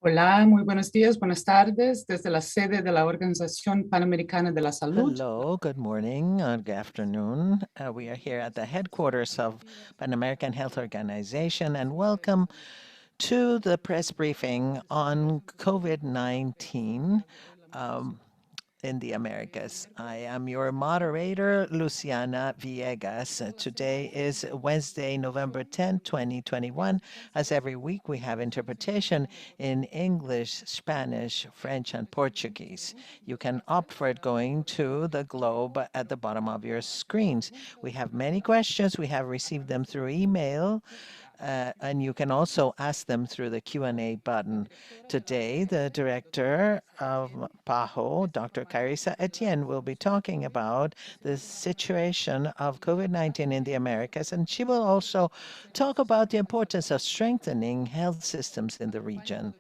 Hola, muy buenos días, buenas tardes, desde la sede de la Organización Panamericana de la Salud. Hello, good morning, good afternoon. We are here at the headquarters of Pan American Health Organization, and welcome to the press briefing on COVID-19 in the Americas. I am your moderator, Luciana Villegas. Today is Wednesday, November 10, 2021. As every week, we have interpretation in English, Spanish, French, and Portuguese. You can opt for it going to the globe at the bottom of your screens. We have many questions. We have received them through email. And you can also ask them through the Q&A button. Today, the director of PAHO, Dr. Carissa Etienne, will be talking about the situation of COVID-19 in the Americas, and she will also talk about the importance of strengthening health systems in the region.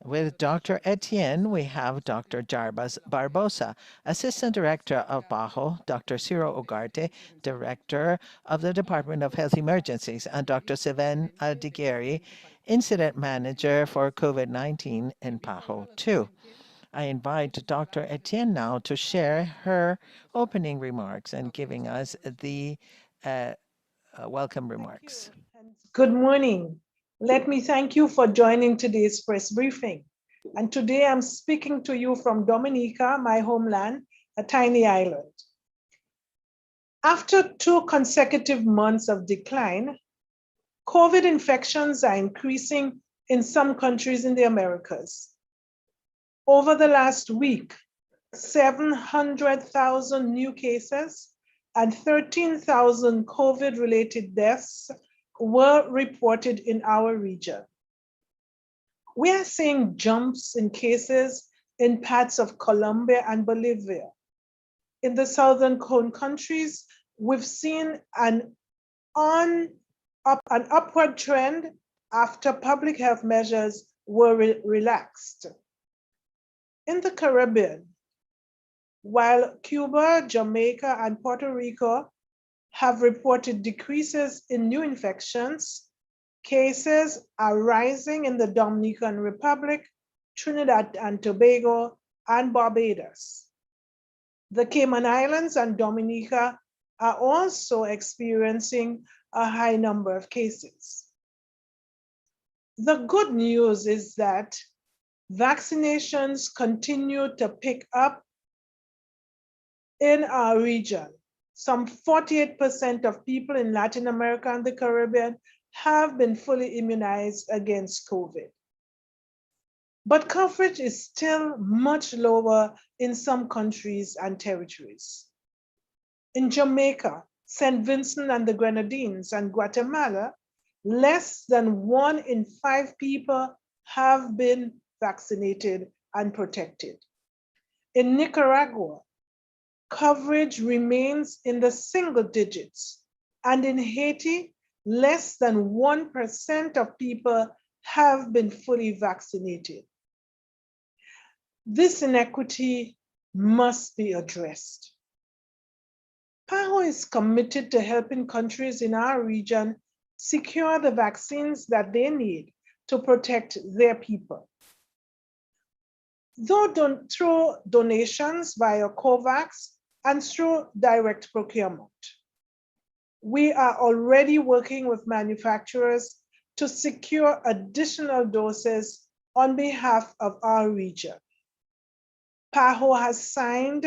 With Dr. Etienne, we have Dr. Jarbas Barbosa, Assistant Director of PAHO, Dr. Ciro Ugarte, Director of the Department of Health Emergencies, and Dr. Seven Aldigueri, Incident Manager for COVID-19 in PAHO, too. I invite Dr. Etienne now to share her opening remarks and giving us the welcome remarks. Good morning. Let me thank you for joining today's press briefing. And today I'm speaking to you from Dominica, my homeland, a tiny island. After 2 consecutive months of decline, COVID infections are increasing in some countries in the Americas. Over the last week, 700,000 new cases and 13,000 COVID-related deaths were reported in our region. We are seeing jumps in cases in parts of Colombia and Bolivia. In the southern cone countries, we've seen an upward trend after public health measures were relaxed. In the Caribbean, while Cuba, Jamaica, and Puerto Rico have reported decreases in new infections, cases are rising in the Dominican Republic, Trinidad and Tobago, and Barbados. The Cayman Islands and Dominica are also experiencing a high number of cases. The good news is that vaccinations continue to pick up in our region. Some 48% of people in Latin America and the Caribbean have been fully immunized against COVID. But coverage is still much lower in some countries and territories. In Jamaica, St. Vincent and the Grenadines, and Guatemala, less than 1 in 5 people have been vaccinated and protected. In Nicaragua, coverage remains in the single digits, and in Haiti, less than 1% of people have been fully vaccinated. This inequity must be addressed. PAHO is committed to helping countries in our region secure the vaccines that they need to protect their people. Through donations via COVAX and through direct procurement. We are already working with manufacturers to secure additional doses on behalf of our region. PAHO has signed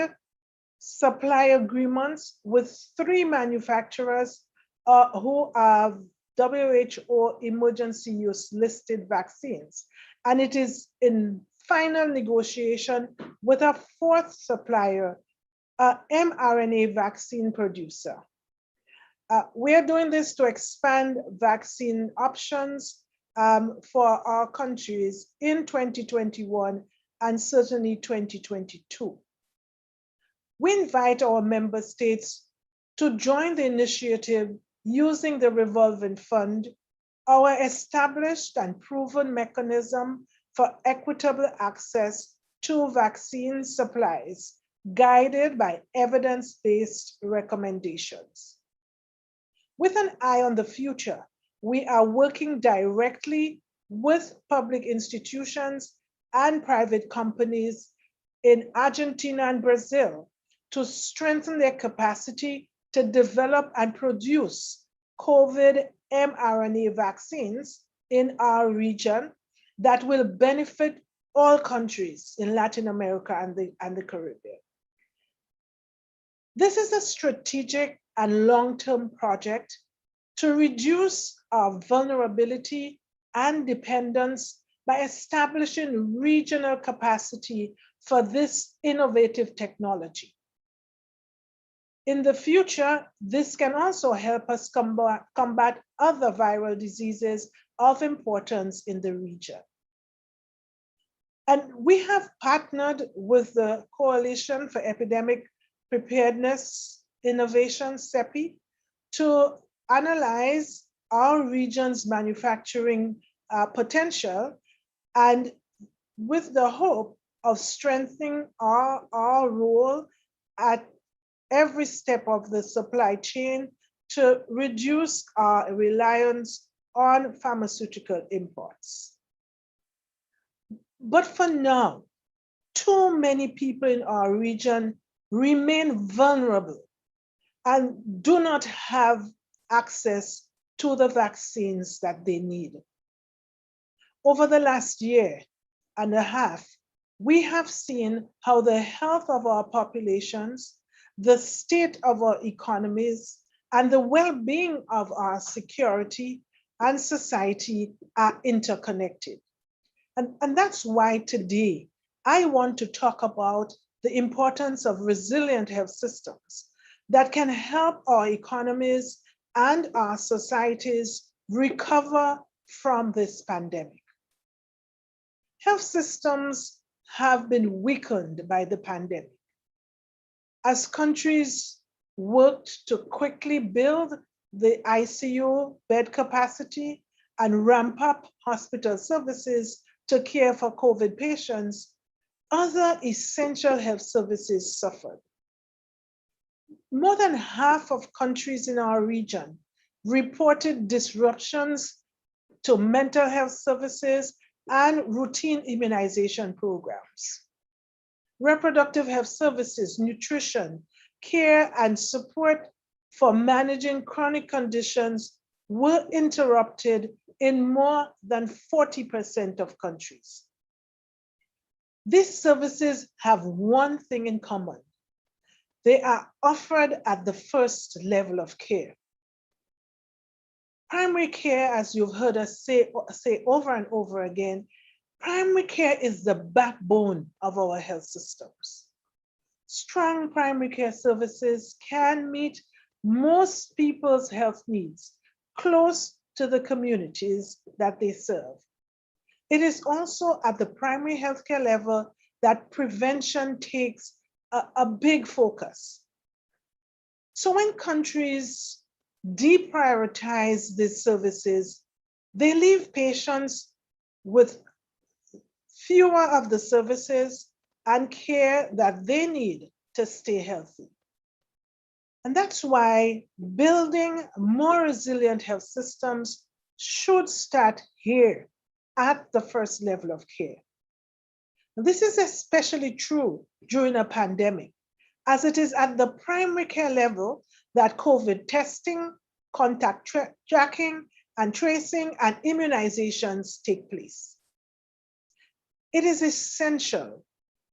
supply agreements with 3 manufacturers who are WHO emergency use listed vaccines, and it is in final negotiation with a 4th supplier, a mRNA vaccine producer. We're doing this to expand vaccine options for our countries in 2021 and certainly 2022. We invite our member states to join the initiative using the revolving fund, our established and proven mechanism for equitable access to vaccine supplies, guided by evidence-based recommendations. With an eye on the future, we are working directly with public institutions and private companies in Argentina and Brazil to strengthen their capacity to develop and produce COVID mRNA vaccines in our region that will benefit all countries in Latin America and the Caribbean. This is a strategic and long-term project to reduce our vulnerability and dependence by establishing regional capacity for this innovative technology. In the future, this can also help us combat other viral diseases of importance in the region. And we have partnered with the Coalition for Epidemic Preparedness Innovation, CEPI, to analyze our region's manufacturing potential, and with the hope of strengthening our role at every step of the supply chain to reduce our reliance on pharmaceutical imports. But for now, too many people in our region remain vulnerable and do not have access to the vaccines that they need. Over the last year and a half, we have seen how the health of our populations, the state of our economies, and the well-being of our security and society are interconnected. And that's why today I want to talk about the importance of resilient health systems that can help our economies and our societies recover from this pandemic. Health systems have been weakened by the pandemic. As countries worked to quickly build the ICU bed capacity and ramp up hospital services to care for COVID patients, other essential health services suffered. More than half of countries in our region reported disruptions to mental health services and routine immunization programs. reproductive health services, nutrition, care, and support for managing chronic conditions were interrupted in more than 40% of countries. These services have one thing in common. They are offered at the first level of care. Primary care, as you've heard us say over and over again, primary care is the backbone of our health systems. Strong primary care services can meet most people's health needs close to the communities that they serve. It is also at the primary healthcare level that prevention takes a big focus. So when countries deprioritize these services, they leave patients with fewer of the services and care that they need to stay healthy. And that's why building more resilient health systems should start here at the first level of care. This is especially true during a pandemic, as it is at the primary care level that COVID testing, contact tracking, and tracing and immunizations take place. It is essential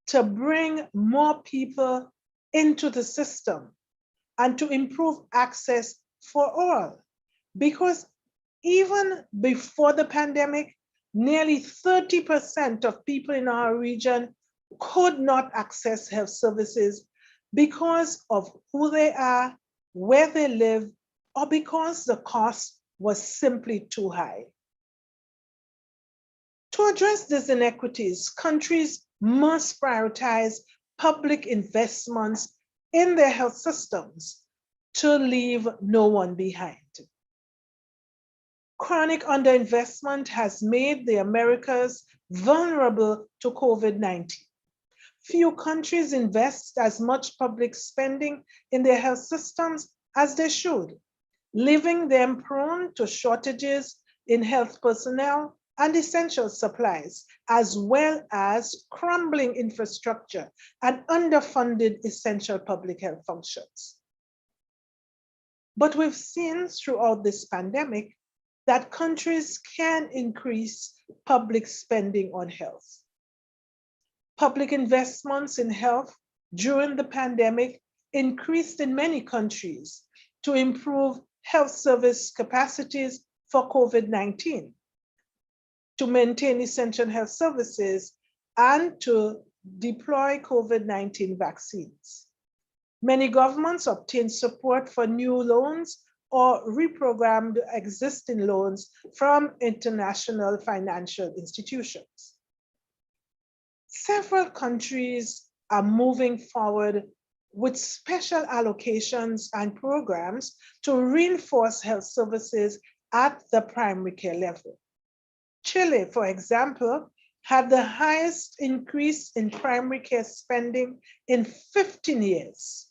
to bring more people into the system and to improve access for all, because even before the pandemic, nearly 30% of people in our region could not access health services because of who they are, where they live, or because the cost was simply too high. To address these inequities, countries must prioritize public investments in their health systems to leave no one behind. Chronic underinvestment has made the Americas vulnerable to COVID-19. Few countries invest as much public spending in their health systems as they should, leaving them prone to shortages in health personnel and essential supplies, as well as crumbling infrastructure and underfunded essential public health functions. But we've seen throughout this pandemic that countries can increase public spending on health. Public investments in health during the pandemic increased in many countries to improve health service capacities for COVID-19, to maintain essential health services, and to deploy COVID-19 vaccines. Many governments obtained support for new loans or reprogrammed existing loans from international financial institutions. Several countries are moving forward with special allocations and programs to reinforce health services at the primary care level. Chile, for example, had the highest increase in primary care spending in 15 years.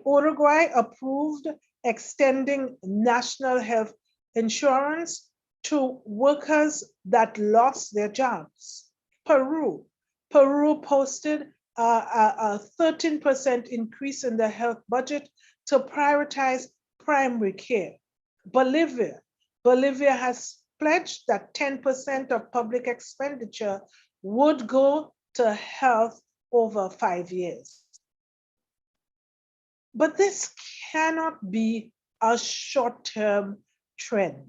Uruguay approved extending national health insurance to workers that lost their jobs. Peru posted a 13% increase in the health budget to prioritize primary care. Bolivia has pledged that 10% of public expenditure would go to health over 5 years. But this cannot be a short-term trend.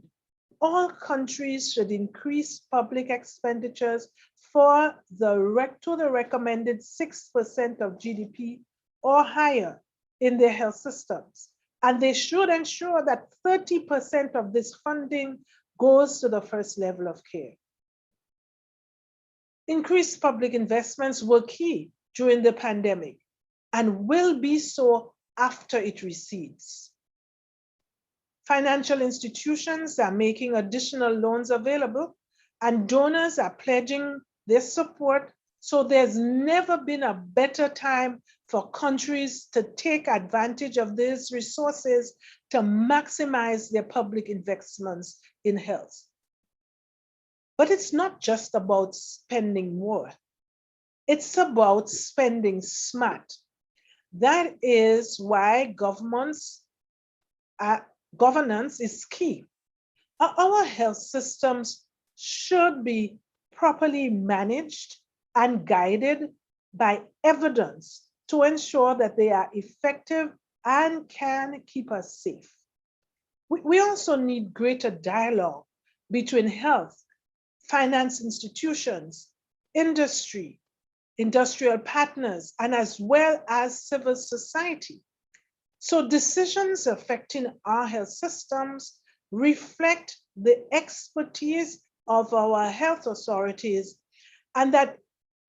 All countries should increase public expenditures to the recommended 6% of GDP or higher in their health systems. And they should ensure that 30% of this funding goes to the first level of care. Increased public investments were key during the pandemic and will be so after it recedes. Financial institutions are making additional loans available, and donors are pledging their support, so there's never been a better time for countries to take advantage of these resources to maximize their public investments in health. But it's not just about spending more. It's about spending smart. That is why governance is key. Our health systems should be properly managed and guided by evidence to ensure that they are effective and can keep us safe. We also need greater dialogue between health, finance institutions, industry, industrial partners, and as well as civil society. So decisions affecting our health systems reflect the expertise of our health authorities and that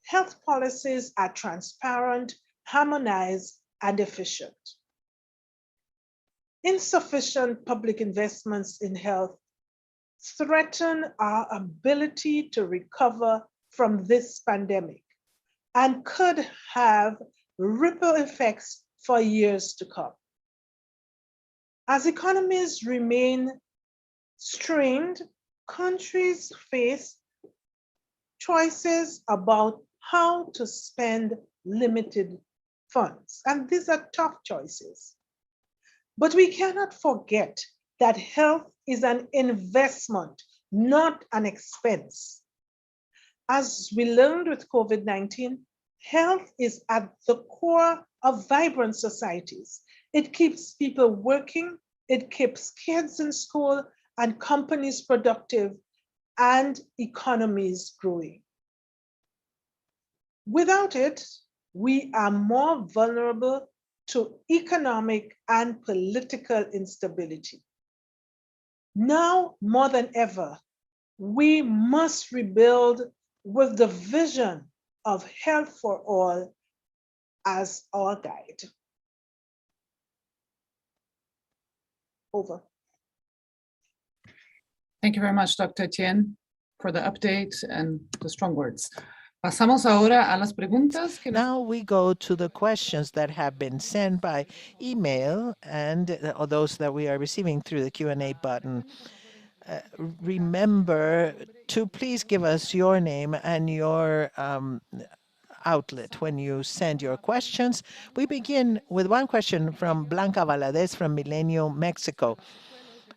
health policies are transparent, harmonized, and efficient. Insufficient public investments in health threaten our ability to recover from this pandemic and could have ripple effects for years to come. As economies remain strained, countries face choices about how to spend limited funds. And these are tough choices. But we cannot forget that health is an investment, not an expense. As we learned with COVID-19, health is at the core of vibrant societies. It keeps people working, it keeps kids in school and companies productive and economies growing. Without it, we are more vulnerable to economic and political instability. Now more than ever, we must rebuild with the vision of health for all as our guide. Over. Thank you very much, Dr. Etienne, for the update and the strong words. Pasamos ahora a las preguntas que Now we go to the questions that have been sent by email and those that we are receiving through the Q&A button. Remember to please give us your name and your outlet when you send your questions. We begin with one question from Blanca Valadez from Milenio, Mexico.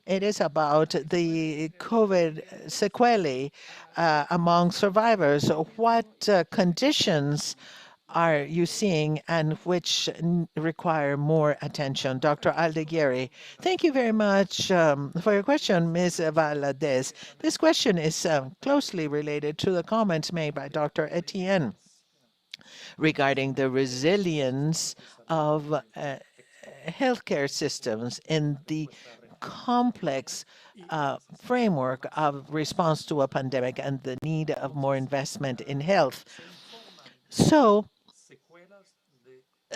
It is about the COVID sequelae among survivors. What conditions are you seeing and which require more attention? Dr. Aldeguerri, thank you very much for your question, Ms. Valadez. This question is closely related to the comments made by Dr. Etienne regarding the resilience of healthcare systems in the complex framework of response to a pandemic and the need of more investment in health. So,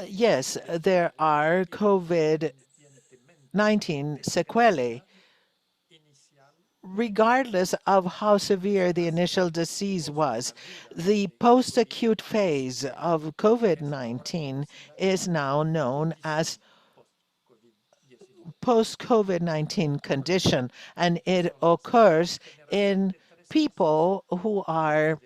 yes, there are COVID-19 sequelae, regardless of how severe the initial disease was. The post-acute phase of COVID-19 is now known as post-COVID-19 condition, and it occurs in people who are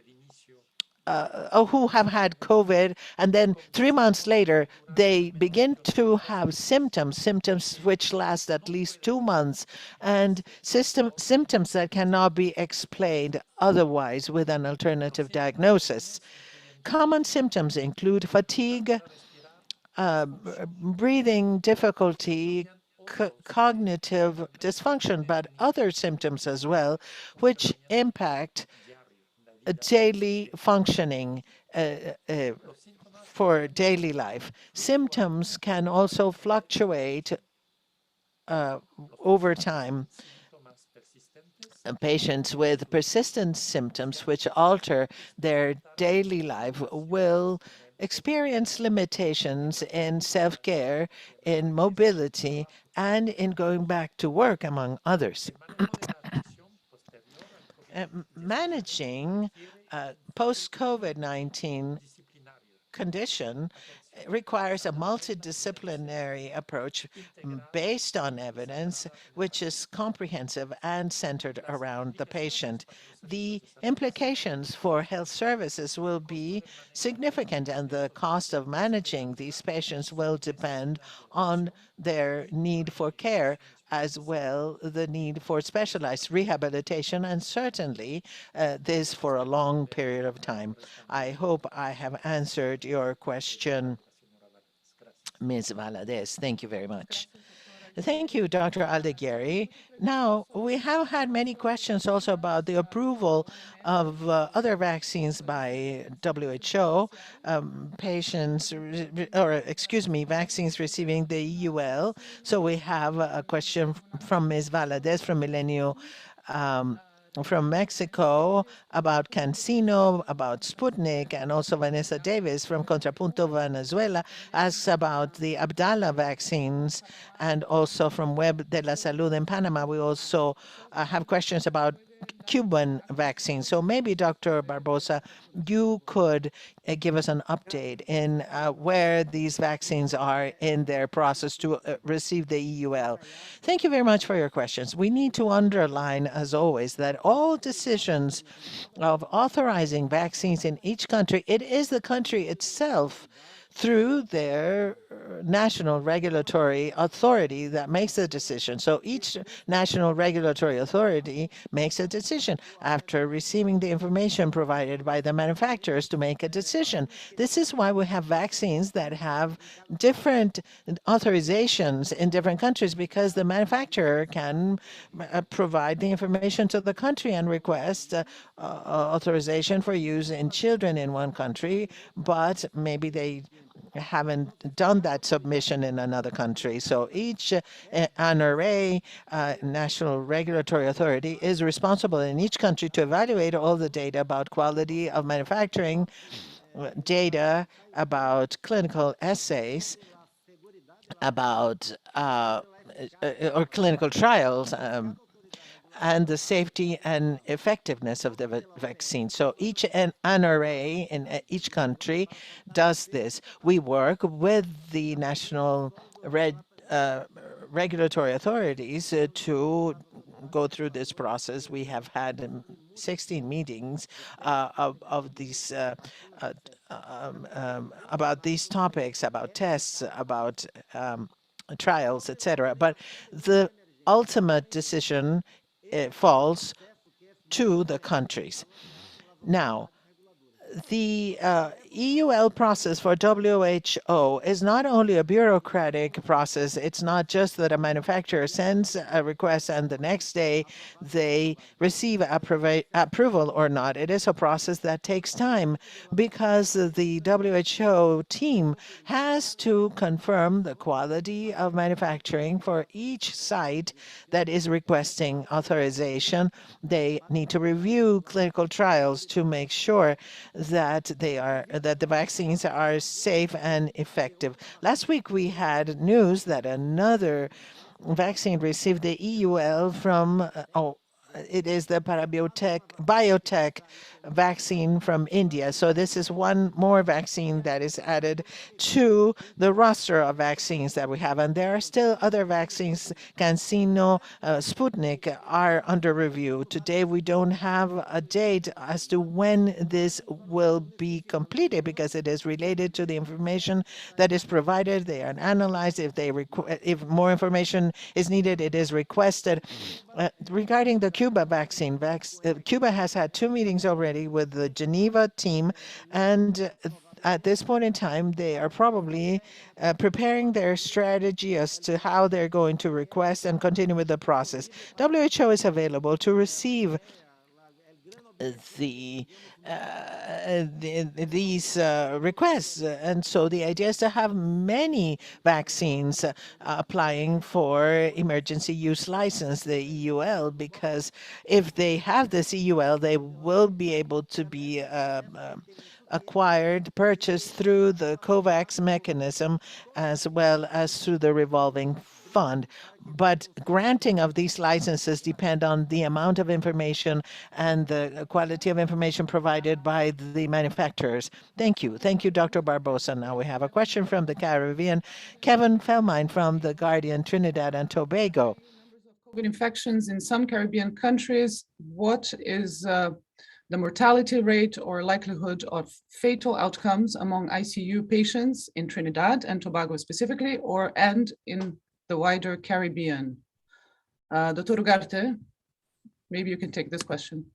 who have had COVID, and then 3 months later, they begin to have symptoms which last at least 2 months, and symptoms that cannot be explained otherwise with an alternative diagnosis. Common symptoms include fatigue, breathing difficulty, cognitive dysfunction, but other symptoms as well, which impact daily functioning for daily life. Symptoms can also fluctuate over time. Patients with persistent symptoms which alter their daily life will experience limitations in self-care, in mobility, and in going back to work, among others. Managing post-COVID-19 condition requires a multidisciplinary approach based on evidence, which is comprehensive and centered around the patient. The implications for health services will be significant, and the cost of managing these patients will depend on their need for care, as well the need for specialized rehabilitation, and certainly this for a long period of time. I hope I have answered your question, Ms. Valadez. Thank you very much. Thank you, Dr. Aldeguerri. Now, we have had many questions also about the approval of other vaccines by WHO, vaccines receiving the EUL. So we have a question from Ms. Valadez from Milenio from Mexico about Cancino, about Sputnik, and also Vanessa Davis from Contrapunto Venezuela asks about the Abdala vaccines, and also from Web de la Salud in Panama. We also have questions about Cuban vaccine. So maybe, Dr. Barbosa, you could give us an update in where these vaccines are in their process to receive the EUL. Thank you very much for your questions. We need to underline, as always, that all decisions of authorizing vaccines in each country, it is the country itself through their national regulatory authority that makes the decision. So each national regulatory authority makes a decision after receiving the information provided by the manufacturers to make a decision. This is why we have vaccines that have different authorizations in different countries, because the manufacturer can provide the information to the country and request authorization for use in children in one country, but maybe they haven't done that submission in another country. So each NRA, National Regulatory Authority, is responsible in each country to evaluate all the data about quality of manufacturing, data about clinical essays, about or clinical trials, and the safety and effectiveness of the vaccine. So each NRA in each country does this. We work with the national regulatory authorities to go through this process. We have had 16 meetings of these about these topics, about tests, about trials, etc. But the ultimate decision falls to the countries. Now, the EUL process for WHO is not only a bureaucratic process. It's not just that a manufacturer sends a request and the next day they receive approval or not. It is a process that takes time, because the WHO team has to confirm the quality of manufacturing for each site that is requesting authorization. They need to review clinical trials to make sure that the vaccines are safe and effective. Last week we had news that another vaccine received the EUL from it is the biotech vaccine from India. So this is one more vaccine that is added to the roster of vaccines that we have. And there are still other vaccines, Cancino, Sputnik, are under review. Today, we don't have a date as to when this will be completed, because it is related to the information that is provided. They are analyzed. If more information is needed, it is requested. Regarding the Cuba vaccine, Cuba has had 2 meetings already with the Geneva team, and at this point in time, they are probably preparing their strategy as to how they're going to request and continue with the process. WHO is available to receive these requests. And so the idea is to have many vaccines applying for emergency use license, the EUL, because if they have this EUL, they will be able to be acquired, purchased through the COVAX mechanism, as well as through the revolving fund, but granting of these licenses depend on the amount of information and the quality of information provided by the manufacturers. Thank you. Thank you, Dr. Barbosa. Now we have a question from the Caribbean. Kevin Fellmine from The Guardian, Trinidad and Tobago. COVID infections in some Caribbean countries, what is the mortality rate or likelihood of fatal outcomes among ICU patients in Trinidad and Tobago specifically, and in the wider Caribbean? Dr. Ugarte, maybe you can take this question.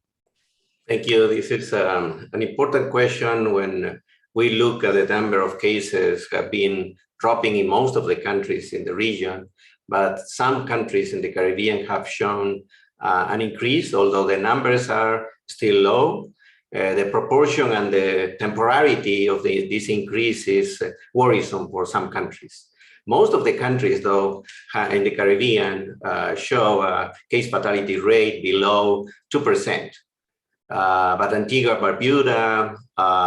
Thank you. This is an important question when we look at the number of cases have been dropping in most of the countries in the region, but some countries in the Caribbean have shown an increase, although the numbers are still low. The proportion and the temporality of this increase is worrisome for some countries. Most of the countries, though, in the Caribbean show a case fatality rate below 2%. But Antigua, Barbuda,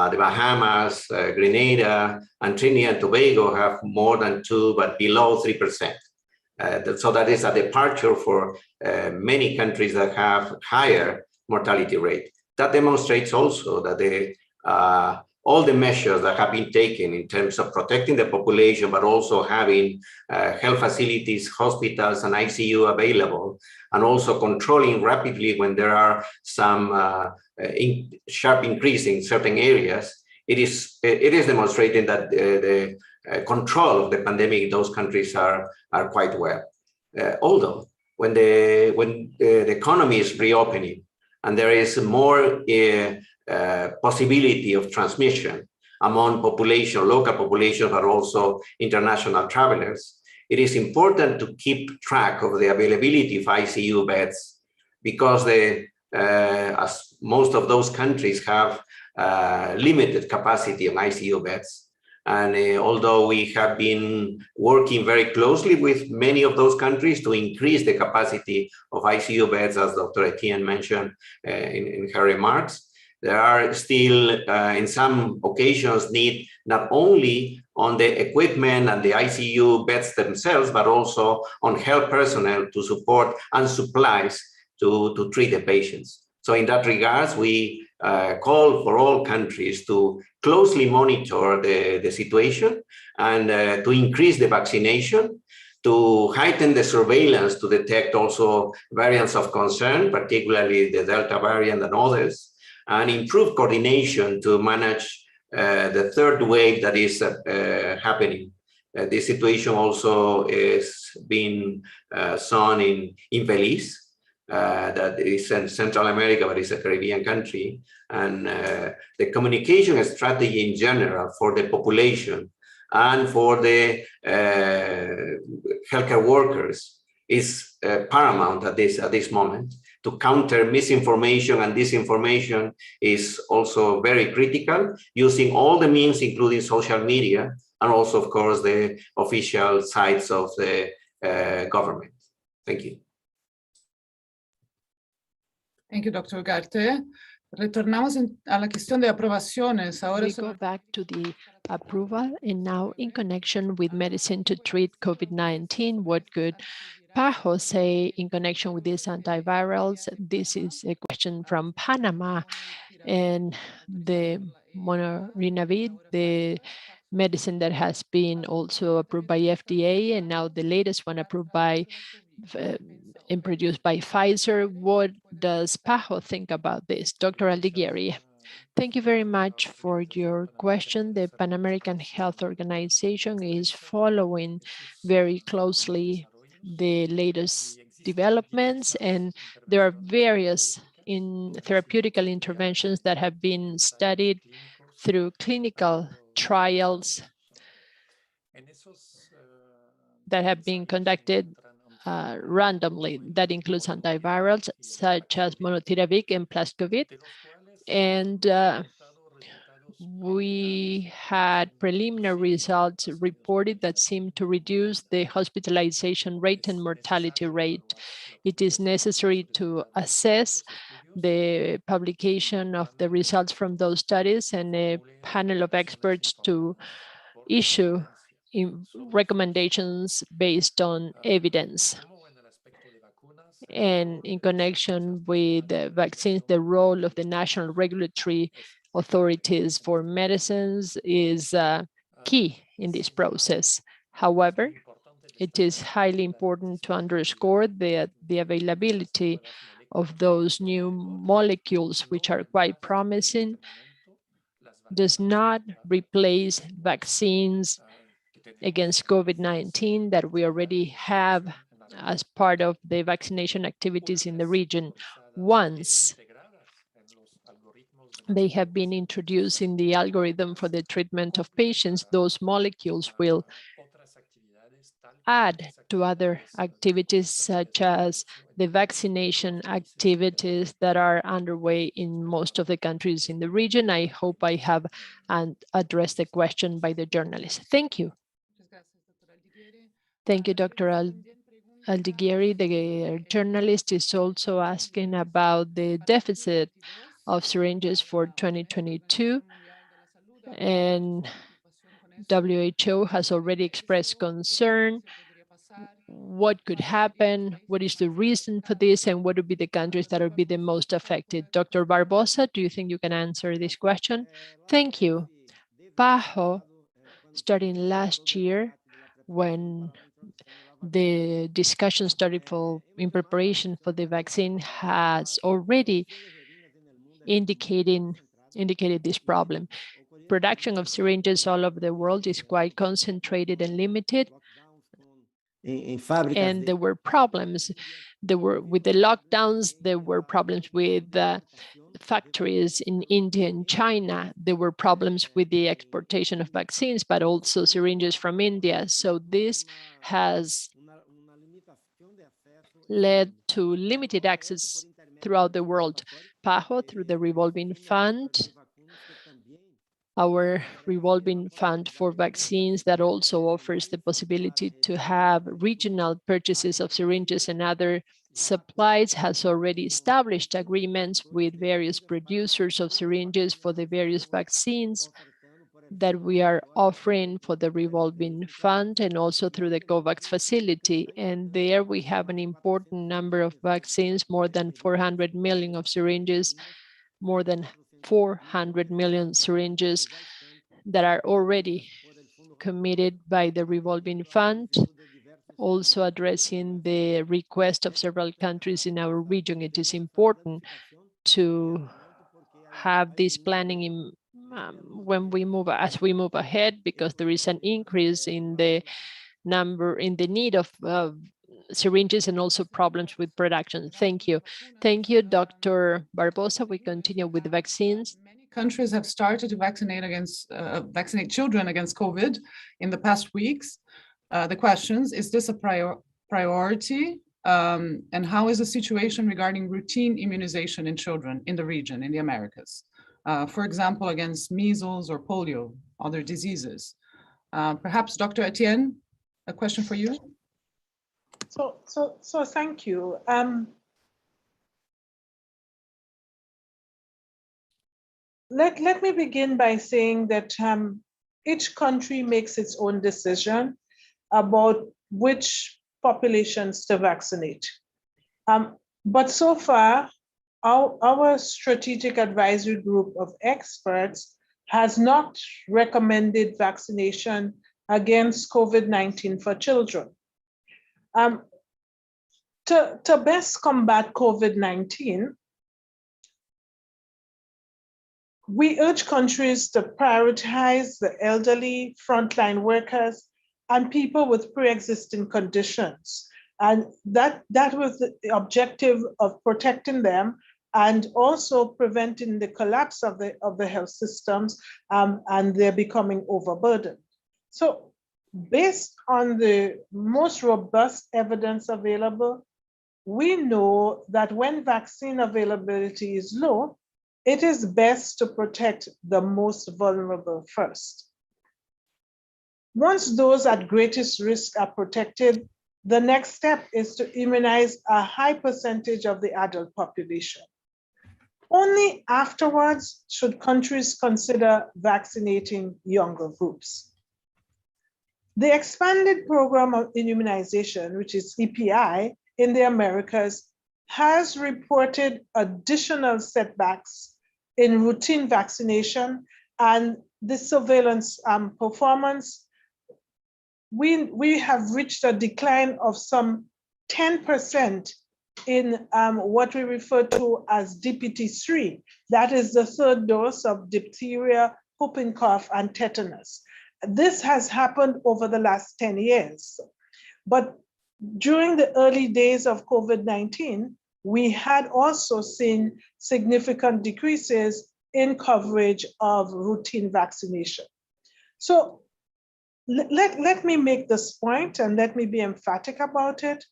the Bahamas, Grenada, and Trinidad and Tobago have more than 2%, but below 3%. So that is a departure for many countries that have higher mortality rate. That demonstrates also that all the measures that have been taken in terms of protecting the population, but also having health facilities, hospitals, and ICU available, and also controlling rapidly when there are some sharp increase in certain areas, it is demonstrating that the control of the pandemic in those countries are quite well. Although when the economy is reopening and there is more possibility of transmission among population, local population, but also international travelers, it is important to keep track of the availability of ICU beds, because as most of those countries have limited capacity of ICU beds. And although we have been working very closely with many of those countries to increase the capacity of ICU beds, as Dr. Etienne mentioned in her remarks, there are still, in some occasions, need not only on the equipment and the ICU beds themselves, but also on health personnel to support and supplies to treat the patients. So in that regards, we call for all countries to closely monitor the situation and to increase the vaccination, to heighten the surveillance to detect also variants of concern, particularly the Delta variant and others, and improve coordination to manage the third wave that is happening. This situation also is being shown in Belize, that is in Central America, but it's a Caribbean country. And the communication strategy in general for the population and for the healthcare workers is paramount at this moment. To counter misinformation and disinformation is also very critical, using all the means, including social media, and also, of course, the official sites of the government. Thank you. Thank you, Dr. Ugarte. Retornamos a la cuestión de aprobaciones. Ahora we go back to the approval, and now in connection with medicine to treat COVID-19, what could PAHO say in connection with these antivirals? This is a question from Panama, and the Molnupiravir, the medicine that has been also approved by FDA, and now the latest one approved by and produced by Pfizer. What does PAHO think about this? Dr. Aldigueri. Thank you very much for your question. The Pan American Health Organization is following very closely the latest developments, and there are various therapeutical interventions that have been studied through clinical trials that have been conducted randomly. That includes antivirals such as Molnupiravir and Plascovid. And we had preliminary results reported that seemed to reduce the hospitalization rate and mortality rate. It is necessary to assess the publication of the results from those studies and a panel of experts to issue recommendations based on evidence. And in connection with the vaccines, the role of the national regulatory authorities for medicines is key in this process. However, it is highly important to underscore that the availability of those new molecules, which are quite promising, does not replace vaccines against COVID-19 that we already have as part of the vaccination activities in the region. Once they have been introduced in the algorithm for the treatment of patients, those molecules will add to other activities such as the vaccination activities that are underway in most of the countries in the region. I hope I have addressed the question by the journalist. Thank you. Thank you, Dr. Aldigueri. The journalist is also asking about the deficit of syringes for 2022, and WHO has already expressed concern. What could happen? What is the reason for this? And what would be the countries that would be the most affected? Dr. Barbosa, do you think you can answer this question? Thank you. PAHO, starting last year, when the discussion started in preparation for the vaccine, has already indicated this problem. Production of syringes all over the world is quite concentrated and limited. And there were problems. There were with the lockdowns, there were problems with factories in India and China. There were problems with the exportation of vaccines, but also syringes from India. So this has led to limited access throughout the world. PAHO, through the revolving fund, our revolving fund for vaccines that also offers the possibility to have regional purchases of syringes and other supplies, has already established agreements with various producers of syringes for the various vaccines that we are offering for the revolving fund and also through the COVAX facility. And there we have an important number of vaccines, more than 400 million of syringes, more than 400 million syringes that are already committed by the revolving fund, also addressing the request of several countries in our region. It is important to have this planning in as we move ahead, because there is an increase in the need of syringes and also problems with production. Thank you. Thank you, Dr. Barbosa. We continue with the vaccines. Many countries have started to vaccinate children against COVID in the past weeks. The questions, is this a priority? And how is the situation regarding routine immunization in children in the region, in the Americas? For example, against measles or polio, other diseases. Perhaps Dr. Etienne, a question for you. So thank you. Let me begin by saying that each country makes its own decision about which populations to vaccinate. But so far, our strategic advisory group of experts has not recommended vaccination against COVID-19 for children. To best combat COVID-19, we urge countries to prioritize the elderly, frontline workers, and people with pre-existing conditions. And that was the objective of protecting them and also preventing the collapse of the health systems and they're becoming overburdened. So based on the most robust evidence available, we know that when vaccine availability is low, it is best to protect the most vulnerable first. Once those at greatest risk are protected, the next step is to immunize a high percentage of the adult population. Only afterwards should countries consider vaccinating younger groups. The expanded program of immunization, which is EPI in the Americas, has reported additional setbacks in routine vaccination and the surveillance performance. We have reached a decline of some 10% in what we refer to as DPT3. That is the third dose of diphtheria, whooping cough, and tetanus. This has happened over the last 10 years. But during the early days of COVID-19, we had also seen significant decreases in coverage of routine vaccination. So let me make this point and let me be emphatic about it.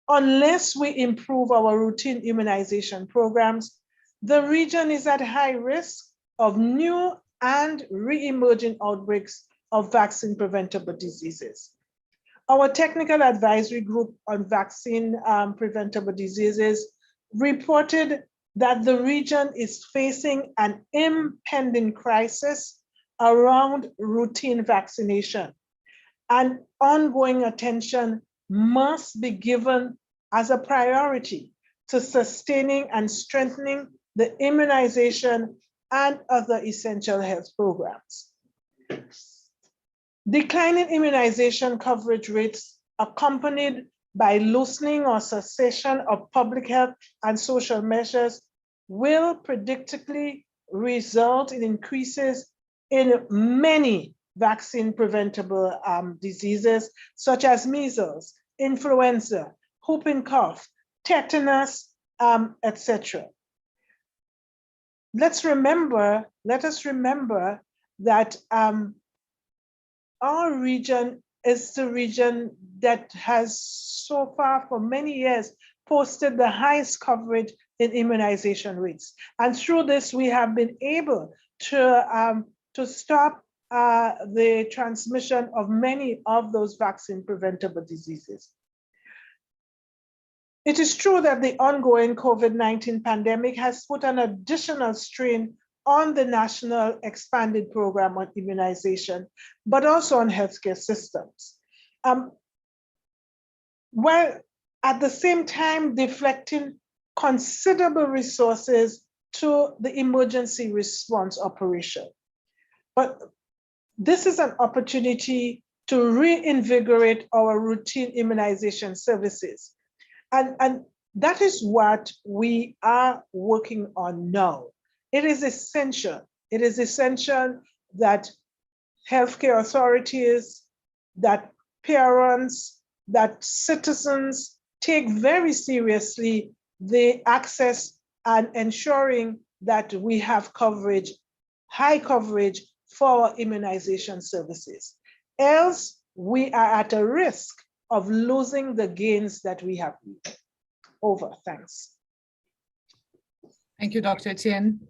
Unless we improve our routine immunization programs, the region is at high risk of new and re-emerging outbreaks of vaccine preventable diseases. Our technical advisory group on vaccine preventable diseases reported that the region is facing an impending crisis around routine vaccination, and ongoing attention must be given as a priority to sustaining and strengthening the immunization and other essential health programs. Declining immunization coverage rates accompanied by loosening or cessation of public health and social measures will predictably result in increases in many vaccine preventable diseases such as measles, influenza, whooping cough, tetanus, etc. Let us remember that our region is the region that has so far for many years posted the highest coverage in immunization rates. And through this, we have been able to stop the transmission of many of those vaccine preventable diseases. It is true that the ongoing COVID-19 pandemic has put an additional strain on the national expanded program on immunization, but also on healthcare systems. While at the same time deflecting considerable resources to the emergency response operation. But this is an opportunity to reinvigorate our routine immunization services. And that is what we are working on now. It is essential. It is essential that healthcare authorities, that parents, that citizens take very seriously the access and ensuring that we have coverage, high coverage for our immunization services. Else, we are at a risk of losing the gains that we have made. Over, thanks. Thank you, Dr. Etienne.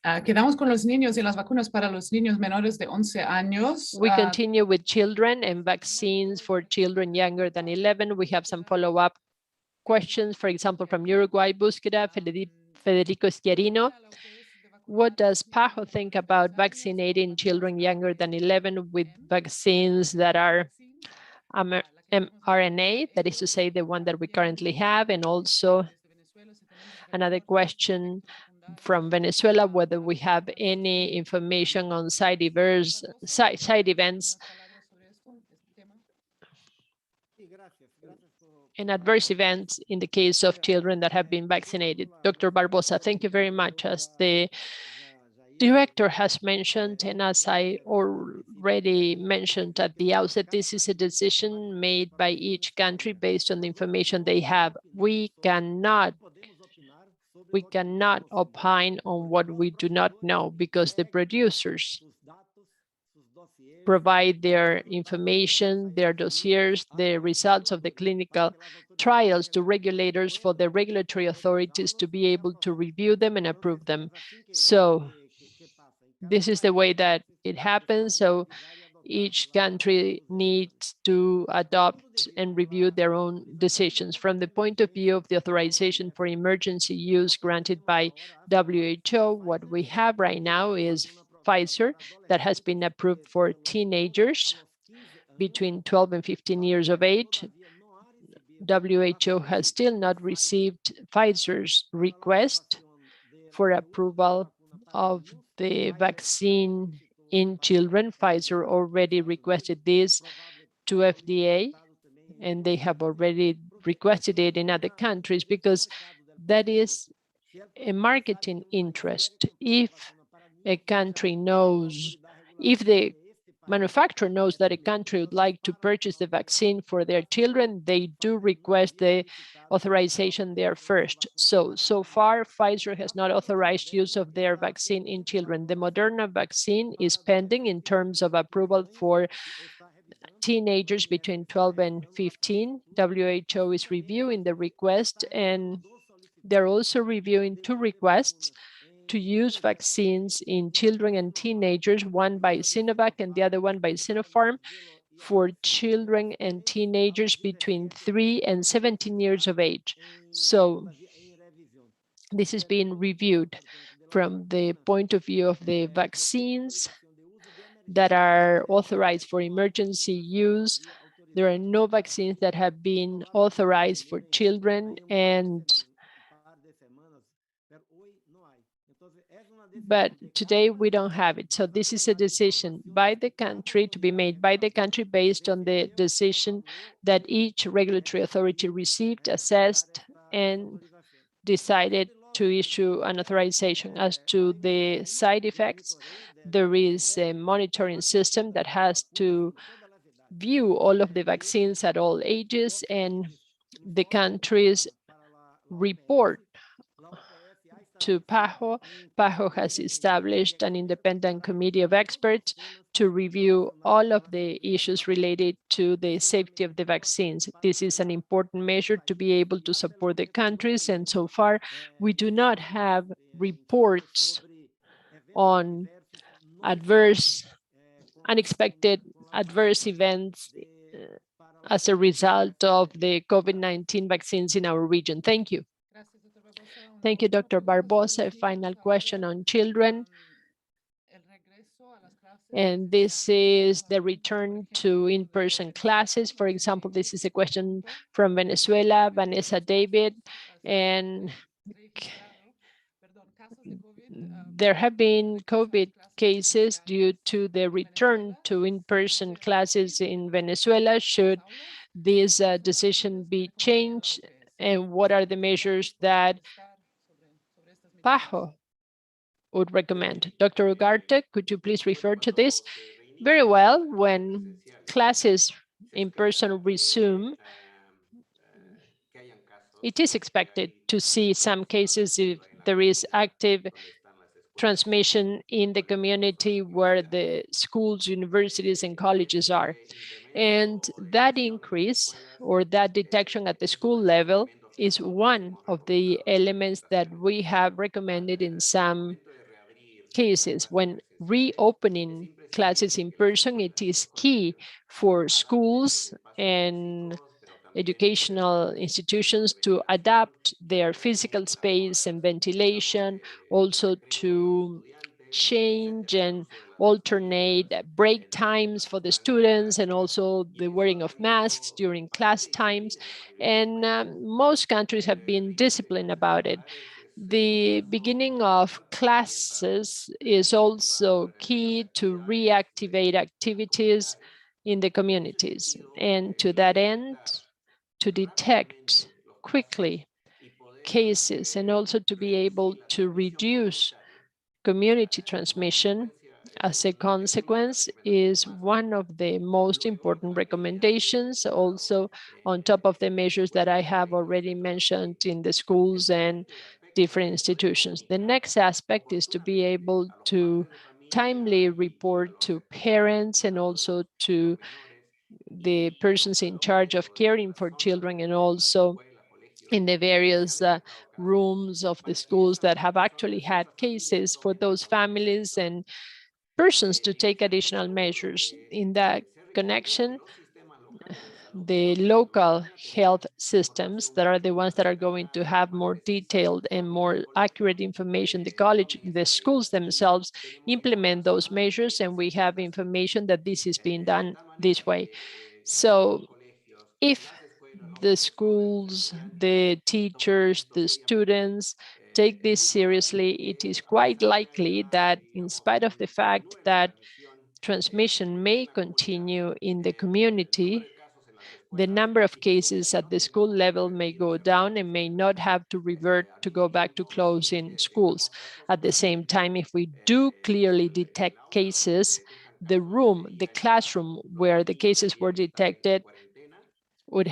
Quedamos con los niños y las vacunas para los niños menores de 11 años. We continue with children and vaccines for children younger than 11. We have some follow-up questions, for example, from Uruguay, Búsqueda, Federico Schiarino. What does PAHO think about vaccinating children younger than 11 with vaccines that are mRNA, that is to say, the one that we currently have? And also another question from Venezuela, whether we have any information on side events and adverse events in the case of children that have been vaccinated. Dr. Barbosa, thank you very much. As the director has mentioned, and as I already mentioned at the outset, this is a decision made by each country based on the information they have. We cannot opine on what we do not know, because the producers provide their information, their dossiers, the results of the clinical trials to regulators for the regulatory authorities to be able to review them and approve them. So this is the way that it happens. So each country needs to adopt and review their own decisions. From the point of view of the authorization for emergency use granted by WHO, what we have right now is Pfizer that has been approved for teenagers between 12 and 15 years of age. WHO has still not received Pfizer's request for approval of the vaccine in children. Pfizer already requested this to FDA, and they have already requested it in other countries because that is a marketing interest. If a country knows, if the manufacturer knows that a country would like to purchase the vaccine for their children, they do request the authorization there first. So far, Pfizer has not authorized use of their vaccine in children. The Moderna vaccine is pending in terms of approval for teenagers between 12 and 15. WHO is reviewing the request, and they're also reviewing two requests to use vaccines in children and teenagers, one by Sinovac and the other one by Sinopharm, for children and teenagers between 3 and 17 years of age. So this is being reviewed from the point of view of the vaccines that are authorized for emergency use. There are no vaccines that have been authorized for children, but today we don't have it. So this is a decision by the country, to be made by the country based on the decision that each regulatory authority received, assessed, and decided to issue an authorization. As to the side effects, there is a monitoring system that has to view all of the vaccines at all ages, and the countries report to PAHO. PAHO has established an independent committee of experts to review all of the issues related to the safety of the vaccines. This is an important measure to be able to support the countries, and so far we do not have reports on unexpected adverse events as a result of the COVID-19 vaccines in our region. Thank you. Thank you, Dr. Barbosa. A final question on children. And this is the return to in-person classes. For example, this is a question from Venezuela, Vanessa David. And there have been COVID cases due to the return to in-person classes in Venezuela. Should this decision be changed? And what are the measures that PAHO would recommend? Dr. Ugarte, could you please refer to this? Very well. When classes in person resume, it is expected to see some cases if there is active transmission in the community where the schools, universities, and colleges are. And that increase or that detection at the school level is one of the elements that we have recommended in some cases. When reopening classes in person, it is key for schools and educational institutions to adapt their physical space and ventilation, also to change and alternate break times for the students, and also the wearing of masks during class times. And most countries have been disciplined about it. The beginning of classes is also key to reactivate activities in the communities. And to that end, to detect quickly cases and also to be able to reduce community transmission as a consequence is one of the most important recommendations, also on top of the measures that I have already mentioned in the schools and different institutions. The next aspect is to be able to timely report to parents and also to the persons in charge of caring for children, and also in the various rooms of the schools that have actually had cases, for those families and persons to take additional measures. In that connection, the local health systems that are the ones that are going to have more detailed and more accurate information. The college, the schools themselves implement those measures, and we have information that this is being done this way. So if the schools, the teachers, the students take this seriously, it is quite likely that in spite of the fact that transmission may continue in the community, the number of cases at the school level may go down and may not have to revert to go back to closing schools. At the same time, if we do clearly detect cases, the room, the classroom where the cases were detected would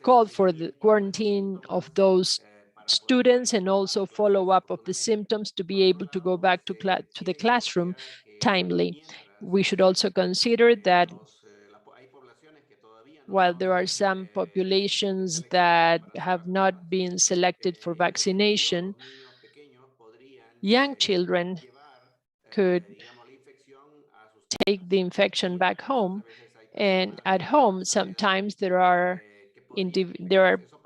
call for the quarantine of those students and also follow up of the symptoms to be able to go back to the classroom timely. We should also consider that while there are some populations that have not been selected for vaccination, young children could take the infection back home. And at home, sometimes there are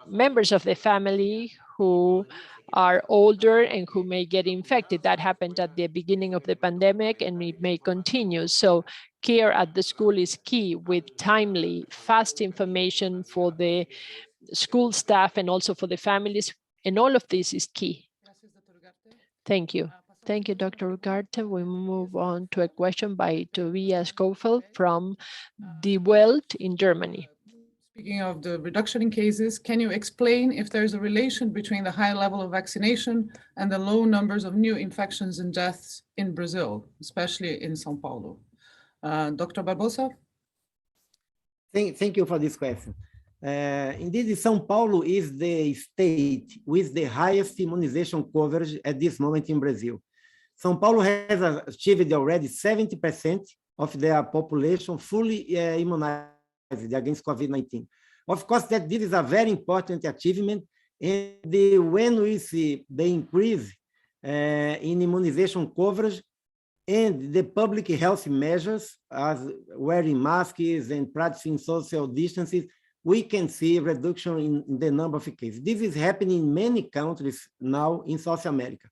members of the family who are older and who may get infected. That happened at the beginning of the pandemic, and it may continue. So care at the school is key, with timely, fast information for the school staff and also for the families. And all of this is key. Thank you. Thank you, Dr. Ugarte. We move on to a question by Tobias Kofel from Die Welt in Germany. Speaking of the reduction in cases, can you explain if there's a relation between the high level of vaccination and the low numbers of new infections and deaths in Brazil, especially in São Paulo? Dr. Barbosa? Thank you for this question. Indeed, São Paulo is the state with the highest immunization coverage at this moment in Brazil. São Paulo has achieved already 70% of their population fully immunized against COVID-19. Of course, that this is a very important achievement, and when we see the increase in immunization coverage and the public health measures, as wearing masks and practicing social distances, we can see a reduction in the number of cases. This is happening in many countries now in South America.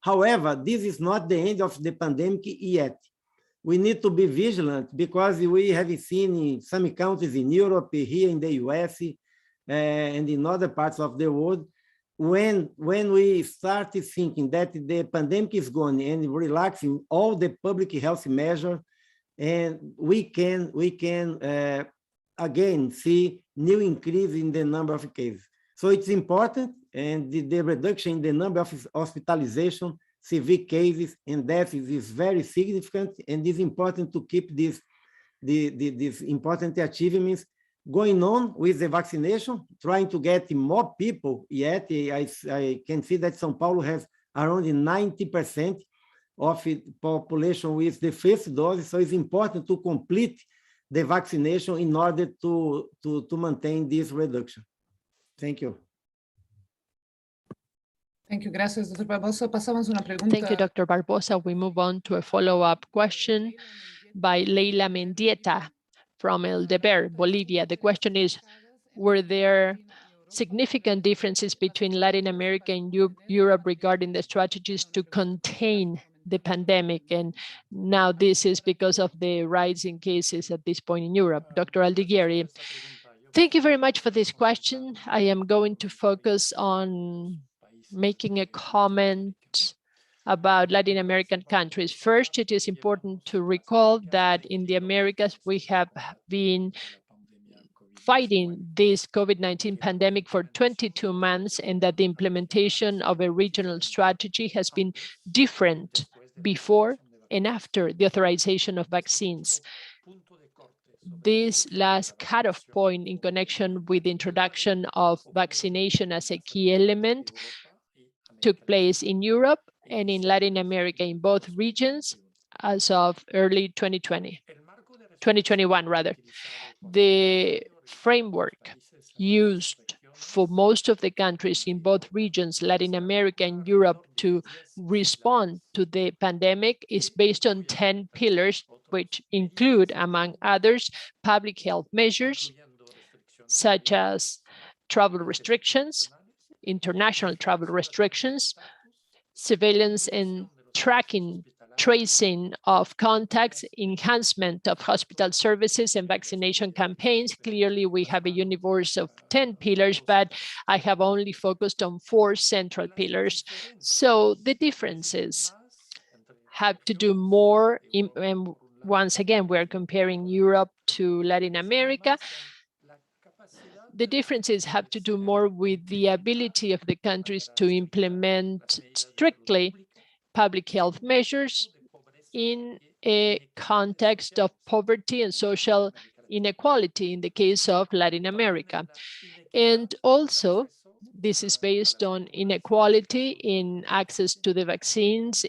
However, this is not the end of the pandemic yet. We need to be vigilant because we have seen in some countries in Europe, here in the US, and in other parts of the world, when we start thinking that the pandemic is gone and relaxing all the public health measures, and we can again see new increase in the number of cases. So it's important, and the reduction in the number of hospitalization, severe cases, and deaths is very significant, and it's important to keep these important achievements going on with the vaccination, trying to get more people yet. I can see that São Paulo has around 90% of the population with the first dose, so it's important to complete the vaccination in order to maintain this reduction. Thank you. Thank you. Gracias, Dr. Barbosa. Pasamos una pregunta. Thank you, Dr. Barbosa. We move on to a follow-up question by Leila Mendieta from El Deber, Bolivia. The question is, were there significant differences between Latin America and Europe regarding the strategies to contain the pandemic? And now this is because of the rise in cases at this point in Europe. Dr. Aldigueri, thank you very much for this question. I am going to focus on making a comment about Latin American countries. First, it is important to recall that in the Americas, we have been fighting this COVID-19 pandemic for 22 months, and that the implementation of a regional strategy has been different before and after the authorization of vaccines. This last cutoff point in connection with the introduction of vaccination as a key element took place in Europe and in Latin America, in both regions, as of early 2021 rather. The framework used for most of the countries in both regions, Latin America and Europe, to respond to the pandemic is based on 10 pillars which include, among others, public health measures, such as travel restrictions, international travel restrictions, surveillance and tracking, tracing of contacts, enhancement of hospital services and vaccination campaigns. Clearly, we have a universe of 10 pillars, but I have only focused on 4 central pillars. So the differences have to do more, and once again, we're comparing Europe to Latin America. The differences have to do more with the ability of the countries to implement strictly public health measures in a context of poverty and social inequality in the case of Latin America. And also, this is based on inequality in access to the vaccines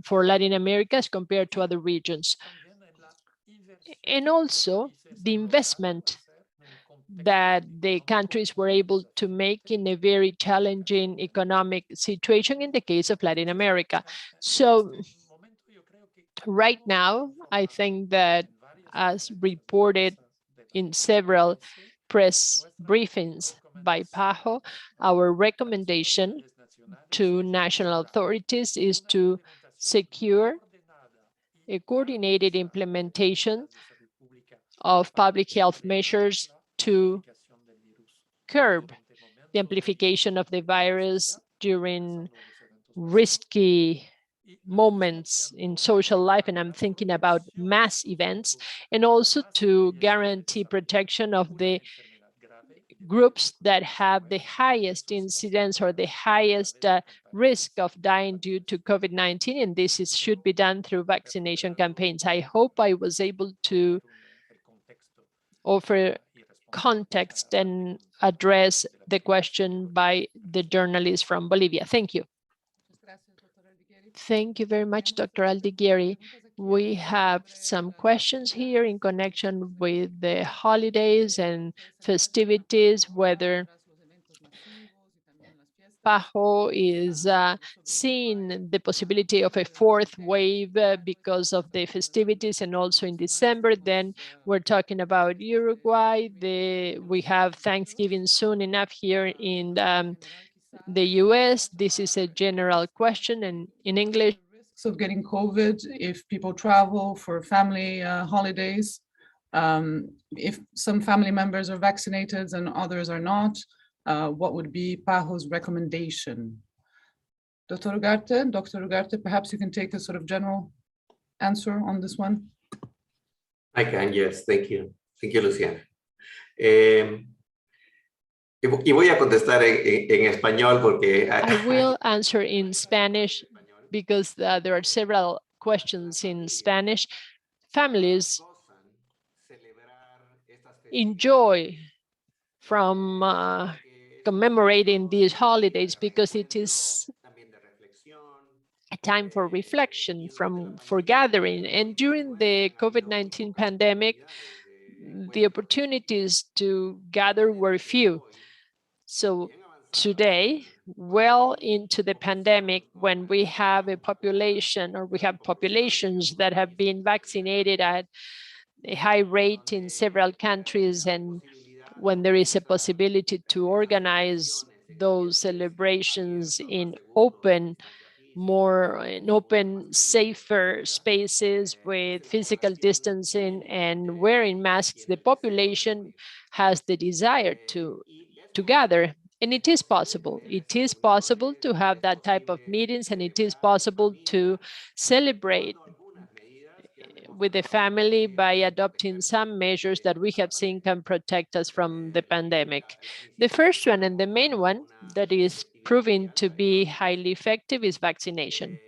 for Latin America as compared to other regions. And also, the investment that the countries were able to make in a very challenging economic situation in the case of Latin America. So right now, I think that as reported in several press briefings by PAHO, our recommendation to national authorities is to secure a coordinated implementation of public health measures to curb the amplification of the virus during risky moments in social life, and I'm thinking about mass events, and also to guarantee protection of the groups that have the highest incidence or the highest risk of dying due to COVID-19, and should be done through vaccination campaigns. I hope I was able to offer context and address the question by the journalist from Bolivia. Thank you. Thank you very much, Dr. Aldigueri. We have some questions here in connection with the holidays and festivities, whether PAHO is seeing the possibility of a 4th wave because of the festivities, and also in December. Then we're talking about Uruguay. We have Thanksgiving soon enough here in the US. This is a general question, and in English. Of getting COVID if people travel for family holidays, if some family members are vaccinated and others are not, what would be PAHO's recommendation? Dr. Ugarte, perhaps you can take a sort of general answer on this one. I can, yes, thank you. Thank you, Luciana. Y voy a contestar en español porque... I will answer in Spanish because there are several questions in Spanish. Families enjoy from commemorating these holidays because it is a time for reflection, for gathering. And during the COVID-19 pandemic, the opportunities to gather were few. So today, well into the pandemic, when we have a population, or we have populations that have been vaccinated at a high rate in several countries, and when there is a possibility to organize those celebrations in open, safer spaces with physical distancing and wearing masks, the population has the desire to gather. And it is possible. It is possible to have that type of meetings, and it is possible to celebrate with the family by adopting some measures that we have seen can protect us from the pandemic. The first one, and the main one that is proving to be highly effective, is vaccination.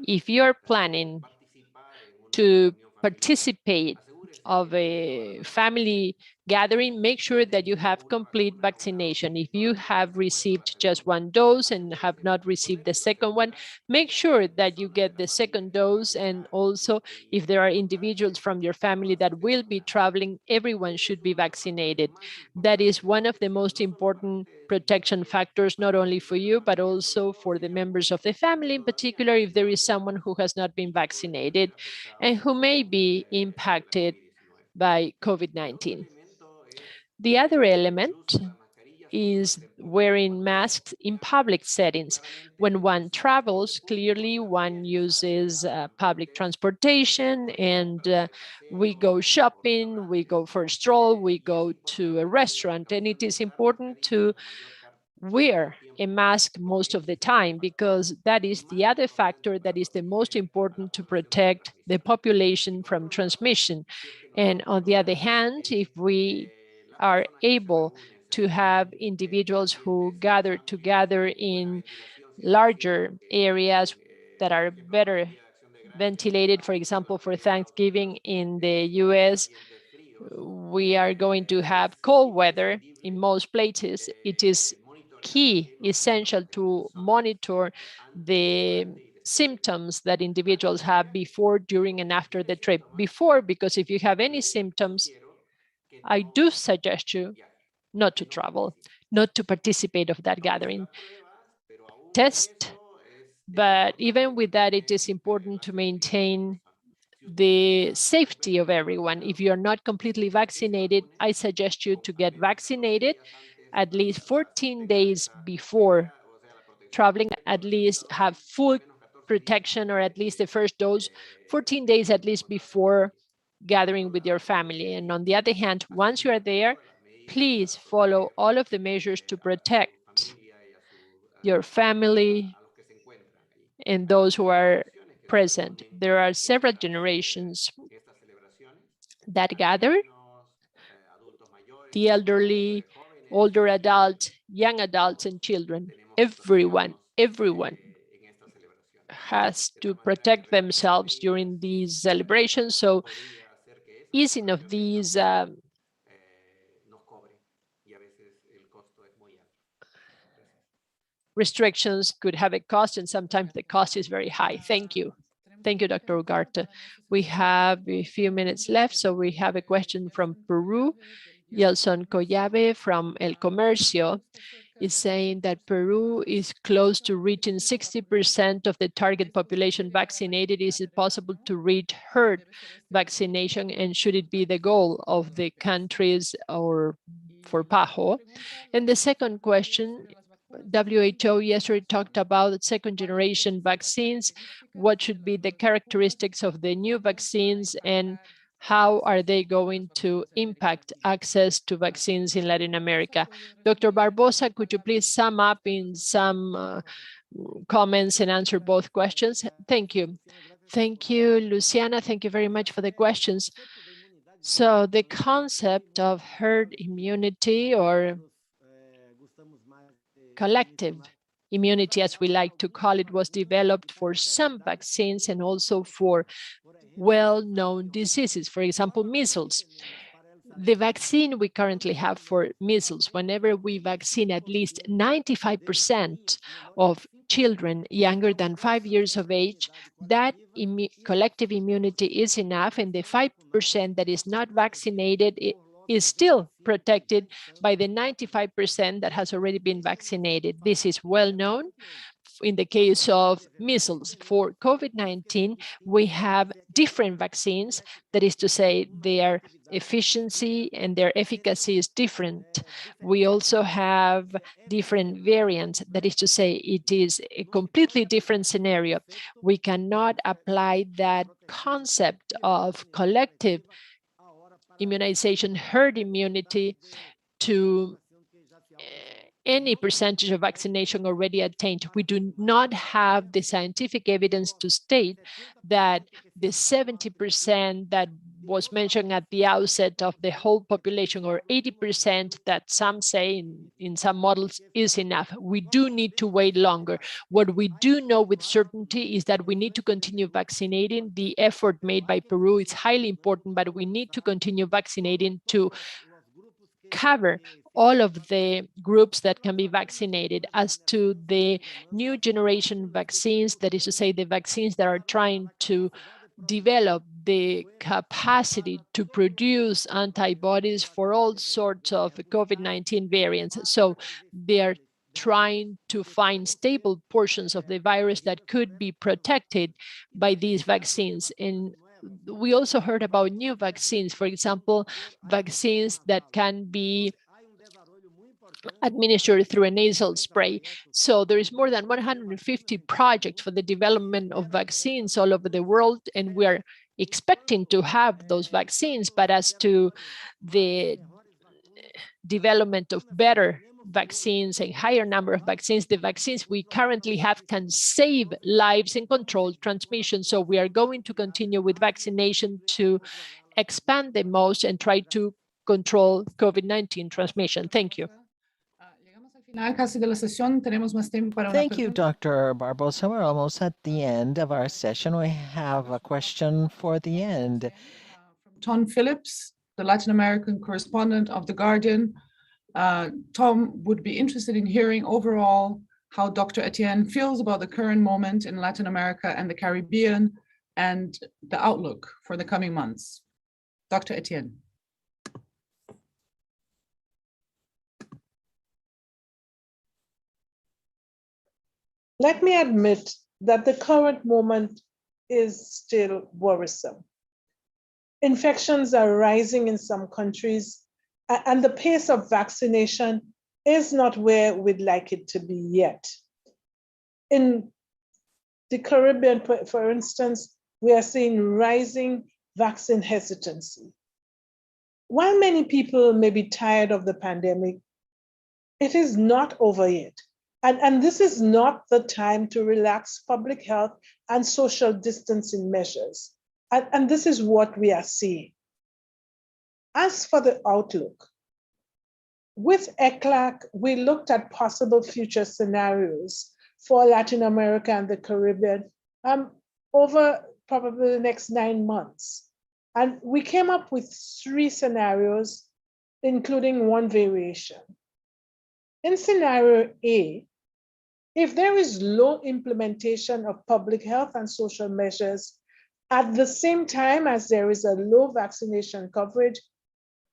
If you're planning to participate of a family gathering, make sure that you have complete vaccination. If you have received just one dose and have not received the second one, make sure that you get the second dose. And also, if there are individuals from your family that will be traveling, everyone should be vaccinated. That is one of the most important protection factors, not only for you, but also for the members of the family, in particular, if there is someone who has not been vaccinated and who may be impacted by COVID-19. The other element is wearing masks in public settings. When one travels, clearly one uses public transportation, and we go shopping, we go for a stroll, we go to a restaurant, and it is important to wear a mask most of the time, because that is the other factor that is the most important to protect the population from transmission. And on the other hand, if we are able to have individuals who gather together in larger areas that are better ventilated, for example, for Thanksgiving in the US, we are going to have cold weather in most places. It is key, essential to monitor the symptoms that individuals have before, during, and after the trip. Before, because if you have any symptoms, I do suggest you not to travel, not to participate of that gathering. Test, but even with that, it is important to maintain the safety of everyone. If you're not completely vaccinated, I suggest you to get vaccinated at least 14 days before traveling, at least have full protection, or at least the first dose 14 days at least before gathering with your family. And on the other hand, once you are there, please follow all of the measures to protect your family and those who are present. There are several generations that gather: the elderly, older adults, young adults, and children. Everyone has to protect themselves during these celebrations. So easing of these restrictions could have a cost, and sometimes the cost is very high. Thank you. Thank you, Dr. Ugarte. We have a few minutes left, so we have a question from Peru. Yelson Collabe from El Comercio is saying that Peru is close to reaching 60% of the target population vaccinated. Is it possible to reach herd vaccination, and should it be the goal of the countries or for PAHO? And the second question, WHO yesterday talked about second generation vaccines. What should be the characteristics of the new vaccines, and how are they going to impact access to vaccines in Latin America? Dr. Barbosa, could you please sum up in some comments and answer both questions? Thank you. Thank you, Luciana. Thank you very much for the questions. So the concept of herd immunity, or collective immunity, as we like to call it, was developed for some vaccines and also for well-known diseases, for example, measles. The vaccine we currently have for measles, whenever we vaccine at least 95% of children younger than 5 years of age, that collective immunity is enough, and the 5% that is not vaccinated is still protected by the 95% that has already been vaccinated. This is well known. In the case of measles, for COVID-19, we have different vaccines. That is to say, their efficiency and their efficacy is different. We also have different variants. That is to say, it is a completely different scenario. We cannot apply that concept of collective immunization, herd immunity, to any percentage of vaccination already attained. We do not have the scientific evidence to state that the 70% that was mentioned at the outset of the whole population, or 80% that some say in some models, is enough. We do need to wait longer. What we do know with certainty is that we need to continue vaccinating. The effort made by Peru is highly important, but we need to continue vaccinating to cover all of the groups that can be vaccinated. As to the new generation vaccines, that is to say, the vaccines that are trying to develop the capacity to produce antibodies for all sorts of COVID-19 variants. So they are trying to find stable portions of the virus that could be protected by these vaccines. And we also heard about new vaccines, for example, vaccines that can be administered through a nasal spray. So there is more than 150 projects for the development of vaccines all over the world, and we're expecting to have those vaccines. But as to the development of better vaccines, a higher number of vaccines, the vaccines we currently have can save lives and control transmission. So we are going to continue with vaccination to expand the most and try to control COVID-19 transmission. Thank you. Thank you, Dr. Barbosa. We're almost at the end of our session. We have a question for the end. Tom Phillips, the Latin American correspondent of The Guardian. Tom would be interested in hearing overall how Dr. Etienne feels about the current moment in Latin America and the Caribbean and the outlook for the coming months. Dr. Etienne. Let me admit that the current moment is still worrisome. Infections are rising in some countries, and the pace of vaccination is not where we'd like it to be yet. In the Caribbean, for instance, we are seeing rising vaccine hesitancy. While many people may be tired of the pandemic, it is not over yet. And this is not the time to relax public health and social distancing measures. And this is what we are seeing. As for the outlook, with ECLAC, we looked at possible future scenarios for Latin America and the Caribbean over probably the next 9 months. And we came up with 3 scenarios, including one variation. In scenario A, if there is low implementation of public health and social measures at the same time as there is a low vaccination coverage,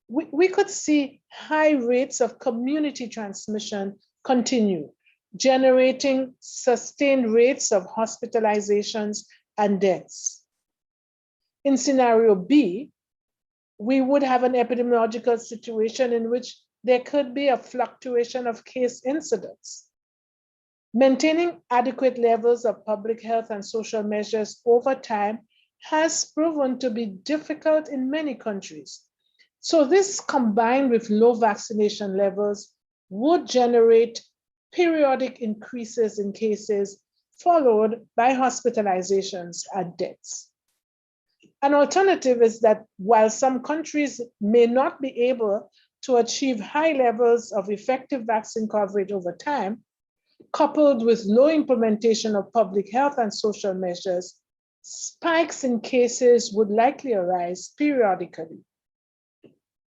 we could see high rates of community transmission continue, generating sustained rates of hospitalizations and deaths. In scenario B, we would have an epidemiological situation in which there could be a fluctuation of case incidence. Maintaining adequate levels of public health and social measures over time has proven to be difficult in many countries. So this, combined with low vaccination levels, would generate periodic increases in cases followed by hospitalizations and deaths. An alternative is that while some countries may not be able to achieve high levels of effective vaccine coverage over time, coupled with low implementation of public health and social measures, spikes in cases would likely arise periodically.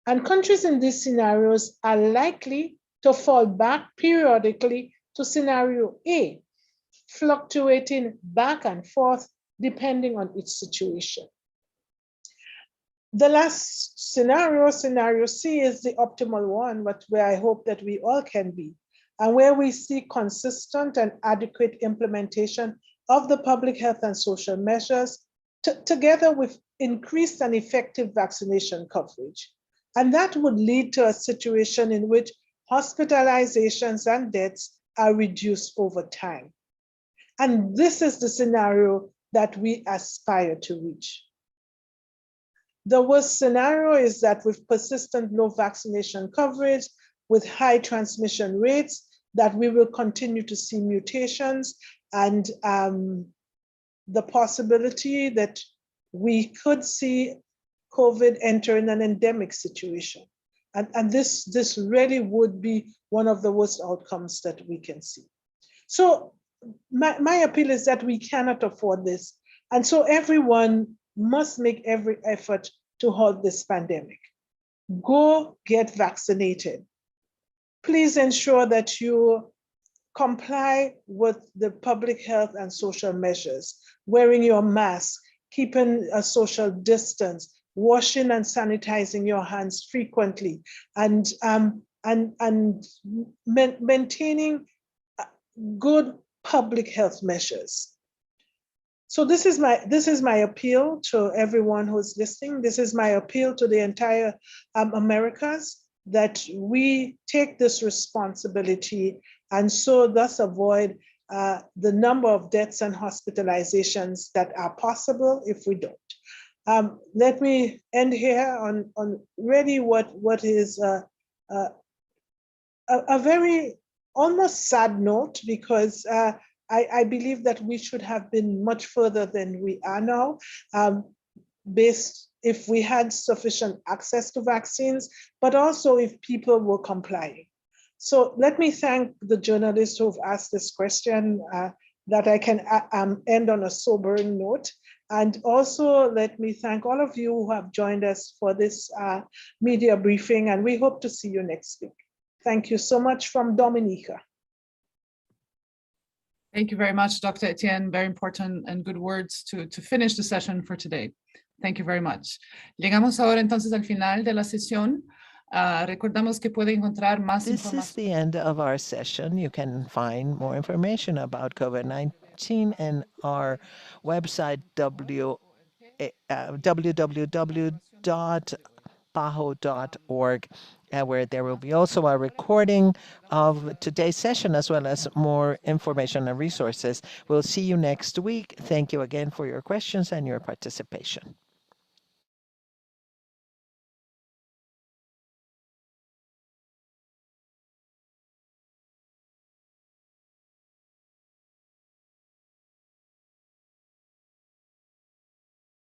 And countries in these scenarios are likely to fall back periodically to scenario A, fluctuating back and forth depending on its situation. The last scenario, scenario C, is the optimal one, but where I hope that we all can be, and where we see consistent and adequate implementation of the public health and social measures, together with increased and effective vaccination coverage. And that would lead to a situation in which hospitalizations and deaths are reduced over time. And this is the scenario that we aspire to reach. The worst scenario is that with persistent low vaccination coverage, with high transmission rates, that we will continue to see mutations and the possibility that we could see COVID enter in an endemic situation. And this really would be one of the worst outcomes that we can see. So my appeal is that we cannot afford this. And so everyone must make every effort to halt this pandemic. go get vaccinated. Please ensure that you comply with the public health and social measures, wearing your mask, keeping a social distance, washing and sanitizing your hands frequently, and maintaining good public health measures. So this is my appeal to everyone who's listening. This is my appeal to the entire Americas, that we take this responsibility and so thus avoid the number of deaths and hospitalizations that are possible if we don't. Let me end here on really what is a very almost sad note, because I believe that we should have been much further than we are now, based if we had sufficient access to vaccines, but also if people were complying. So let me thank the journalists who've asked this question, that I can end on a sobering note. And also let me thank all of you who have joined us for this media briefing, and we hope to see you next week. Thank you so much from Dominica. Thank you very much, Dr. Etienne. Very important and good words to finish the session for today. Thank you very much. Llegamos ahora entonces al final de la sesión. Recordamos que puede encontrar más This is información. the end of our session. You can find more information about COVID-19 in our website, www.paho.org, where there will be also a recording of today's session, as well as more information and resources. We'll see you next week. Thank you again for your questions and your participation.